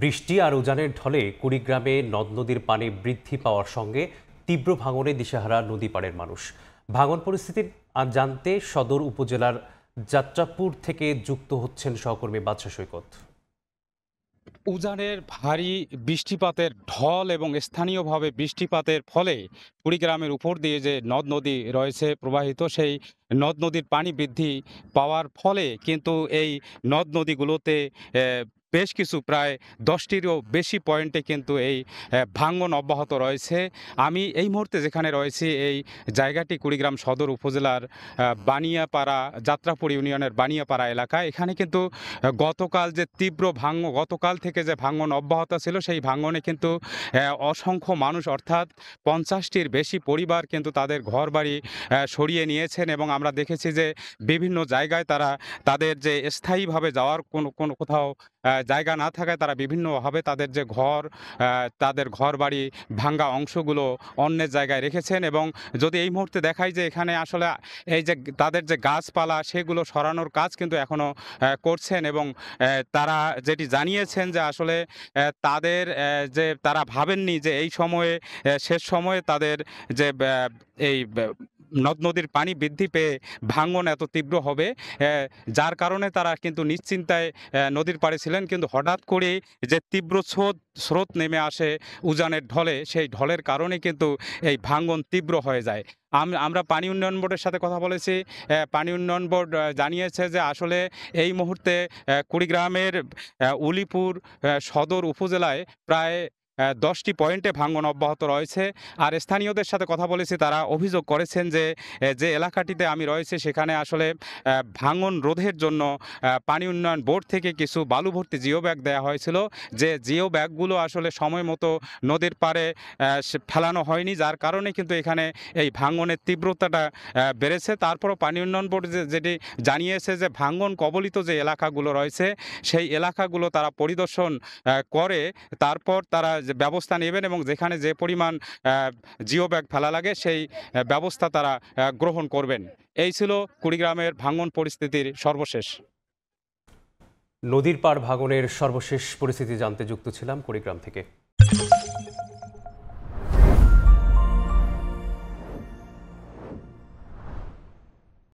বৃষ্টি আর উজানের ঢলে কুড়িগ্রামে নদ নদীর পানি বৃদ্ধি পাওয়ার সঙ্গে তীব্র ভাঙনে দিশেহারা নদী পাড়ের মানুষ। ভাঙন পরিস্থিতির জানতে সদর উপজেলার যাত্রাপুর থেকে যুক্ত হচ্ছেন সহকর্মী বাদশা সৈকত। উজানের ভারী বৃষ্টিপাতের ঢল এবং স্থানীয়ভাবে বৃষ্টিপাতের ফলে কুড়িগ্রামের উপর দিয়ে যে নদ নদী রয়েছে প্রবাহিত, সেই নদ নদীর পানি বৃদ্ধি পাওয়ার ফলে কিন্তু এই নদ নদীগুলোতে বেশ কিছু প্রায় 10টিরও বেশি পয়েন্টে কিন্তু এই ভাঙন অব্যাহত রয়েছে। আমি এই মুহূর্তে যেখানে রয়েছি এই জায়গাটি কুড়িগ্রাম সদর উপজেলার বানিয়াপাড়া যাত্রাপুর ইউনিয়নের বানিয়াপাড়া এলাকা। এখানে কিন্তু গতকাল থেকে যে ভাঙন অব্যাহত ছিল, সেই ভাঙনে কিন্তু অসংখ্য মানুষ অর্থাৎ 50টির বেশি পরিবার কিন্তু তাদের ঘরবাড়ি সরিয়ে নিয়েছেন এবং আমরা দেখেছি যে বিভিন্ন জায়গায় তারা তাদের যে স্থায়ীভাবে যাওয়ার কোনো কোথাও জায়গা না থাকায় তারা বিভিন্নভাবে তাদের ঘরবাড়ি ভাঙ্গা অংশগুলো অন্যের জায়গায় রেখেছেন। এবং যদি এই মুহূর্তে দেখাই যে এখানে আসলে এই যে তাদের যে গাছপালা সেগুলো সরানোর কাজ কিন্তু এখনও করছেন এবং তারা যেটি জানিয়েছেন যে আসলে যে তারা ভাবেননি যে এই সময়ে শেষ সময়ে তাদের যে এই নদ নদীর পানি বৃদ্ধি পেয়ে ভাঙন এত তীব্র হবে, যার কারণে তারা কিন্তু নিশ্চিন্তায় নদীর পাড়ে ছিলেন। কিন্তু হঠাৎ করে যে তীব্র স্রোত নেমে আসে উজানের ঢলে, সেই ঢলের কারণে কিন্তু এই ভাঙন তীব্র হয়ে যায়। আমরা পানি উন্নয়ন বোর্ডের সাথে কথা বলেছি। পানি উন্নয়ন বোর্ড জানিয়েছে যে আসলে এই মুহূর্তে কুড়িগ্রামের উলিপুর সদর উপজেলায় প্রায় 10টি পয়েন্টে ভাঙন অব্যাহত রয়েছে। আর স্থানীয়দের সাথে কথা বলেছি, তারা অভিযোগ করেছেন যে যে এলাকাটিতে আমি রয়েছে সেখানে আসলে ভাঙন রোধের জন্য পানি উন্নয়ন বোর্ড থেকে কিছু বালু ভর্তি জিও ব্যাগ দেওয়া হয়েছিল, যে জিও ব্যাগগুলো আসলে সময় মতো নদীর পাড়ে ফেলানো হয়নি, যার কারণে কিন্তু এখানে এই ভাঙনের তীব্রতাটা বেড়েছে। তারপরও পানি উন্নয়ন বোর্ড যেটি জানিয়েছে যে ভাঙন কবলিত যে এলাকাগুলো রয়েছে সেই এলাকাগুলো তারা পরিদর্শন করে তারপর তারা যে ব্যবস্থা নেবেন এবং যেখানে যে পরিমাণ জিও ব্যাগ ফেলা লাগে সেই ব্যবস্থা তারা গ্রহণ করবেন। এই ছিল কুড়িগ্রামের ভাঙন পরিস্থিতির সর্বশেষ। নদীর পাড় ভাঙনের সর্বশেষ পরিস্থিতি জানতে যুক্ত ছিলাম কুড়িগ্রাম থেকে।